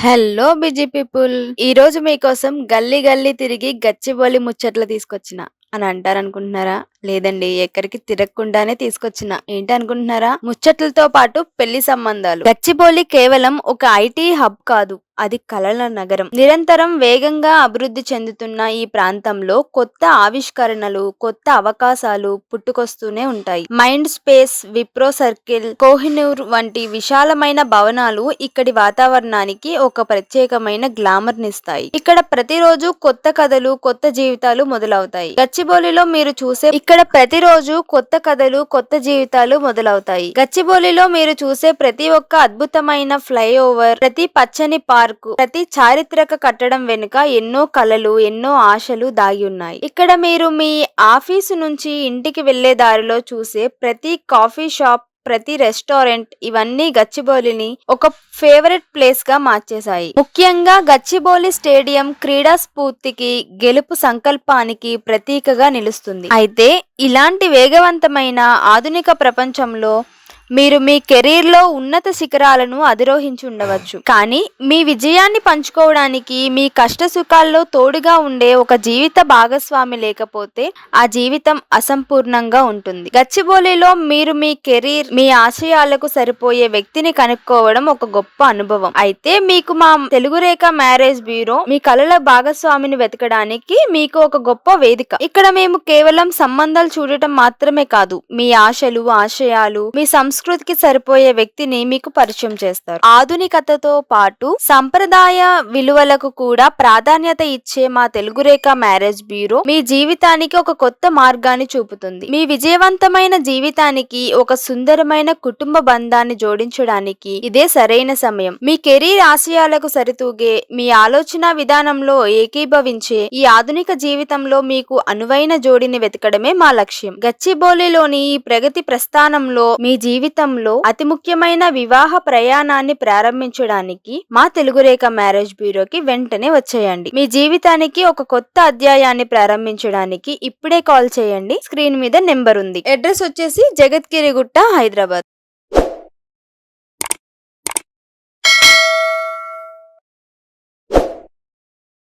Hello busy people. ఈ రోజు మీకోసం గల్లీ గల్లీ తిరిగి గచ్చిబౌలి ముచ్చట్లు తీసుకొచ్చిన అని అంటారనుకుంటున్నారా? లేదండి, ఎక్కడికి తిరగకుండానే తీసుకొచ్చిన. ఏంటి అనుకుంటున్నారా? ముచ్చట్లతో పాటు పెళ్లి సంబంధాలు. గచ్చిబౌలి కేవలం ఒక ఐటీ హబ్ కాదు, అది కలల నగరం. నిరంతరం వేగంగా అభివృద్ధి చెందుతున్న ఈ ప్రాంతంలో కొత్త ఆవిష్కరణలు, కొత్త అవకాశాలు పుట్టుకొస్తూనే ఉంటాయి. Mind space, Wipro circle, Kohinoor వంటి విశాలమైన భవనాలు ఇక్కడి వాతావరణానికి ఒక ప్రత్యేకమైన గ్లామర్ నిస్తాయి. ఇక్కడ ప్రతిరోజు కొత్త కథలు, కొత్త జీవితాలు మొదలవుతాయి. గచ్చిబౌలిలో మీరు చూసే గచ్చిబౌలిలో మీరు చూసే ప్రతి ఒక్క అద్భుతమైన ఫ్లైఓవర్, ప్రతి పచ్చని పార్కు, ప్రతి చారిత్రక కట్టడం వెనుక ఎన్నో కలలు, ఎన్నో ఆశలు దాగి ఉన్నాయి. ఇక్కడ మీరు మీ ఆఫీసు నుంచి ఇంటికి వెళ్లే దారిలో చూసే ప్రతి కాఫీ షాప్, ప్రతి రెస్టారెంట్, ఇవన్నీ గచ్చిబౌలిని ఒక ఫేవరెట్ ప్లేస్ గా మార్చేశాయి. ముఖ్యంగా గచ్చిబౌలి స్టేడియం క్రీడా స్ఫూర్తికి, గెలుపు సంకల్పానికి ప్రతీకగా నిలుస్తుంది. అయితే ఇలాంటి వేగవంతమైన ఆధునిక ప్రపంచంలో మీరు మీ కెరీర్ లో ఉన్నత శిఖరాలను అధిరోహించి ఉండవచ్చు. కానీ మీ విజయాన్ని పంచుకోవడానికి, మీ కష్ట సుఖాల్లో తోడుగా ఉండే ఒక జీవిత భాగస్వామి లేకపోతే ఆ జీవితం అసంపూర్ణంగా ఉంటుంది. గచ్చిబౌలిలో మీరు మీ కెరీర్, మీ ఆశయాలకు సరిపోయే వ్యక్తిని కనుక్కోవడం ఒక గొప్ప అనుభవం. అయితే మీకు మా తెలుగు రేఖ మ్యారేజ్ బ్యూరో మీ కలల భాగస్వామిని వెతకడానికి మీకు ఒక గొప్ప వేదిక. ఇక్కడ మేము కేవలం సంబంధాలు చూడటం మాత్రమే కాదు, మీ ఆశలు, ఆశయాలు, మీ సంస్కృతికి సరిపోయే వ్యక్తిని మీకు పరిచయం చేస్తారు. ఆధునికతతో పాటు సంప్రదాయ విలువలకు కూడా ప్రాధాన్యత ఇచ్చే మా తెలుగు రేఖ మ్యారేజ్ బ్యూరో మీ జీవితానికి ఒక కొత్త మార్గాన్ని చూపుతుంది. మీ విజయవంతమైన జీవితానికి ఒక సుందరమైన కుటుంబ బంధాన్ని జోడించడానికి ఇదే సరైన సమయం. మీ కెరీర్ ఆశయాలకు సరితూగే, మీ ఆలోచన విధానంలో ఏకీభవించే ఈ ఆధునిక జీవితంలో మీకు అనువైన జోడిని వెతకడమే మా లక్ష్యం. గచ్చిబౌలిలోని ఈ ప్రగతి ప్రస్థానంలో మీ జీవితంలో అతి ముఖ్యమైన వివాహ ప్రయాణాన్ని ప్రారంభించడానికి మా తెలుగు రేఖ మ్యారేజ్ బ్యూరోకి వెంటనే వచ్చేయండి. మీ జీవితానికి ఒక కొత్త అధ్యాయాన్ని ప్రారంభించడానికి ఇప్పుడే కాల్ చేయండి. స్క్రీన్ మీద నెంబర్ ఉంది. అడ్రస్ వచ్చేసి జగద్గిరిగుట్ట, హైదరాబాద్.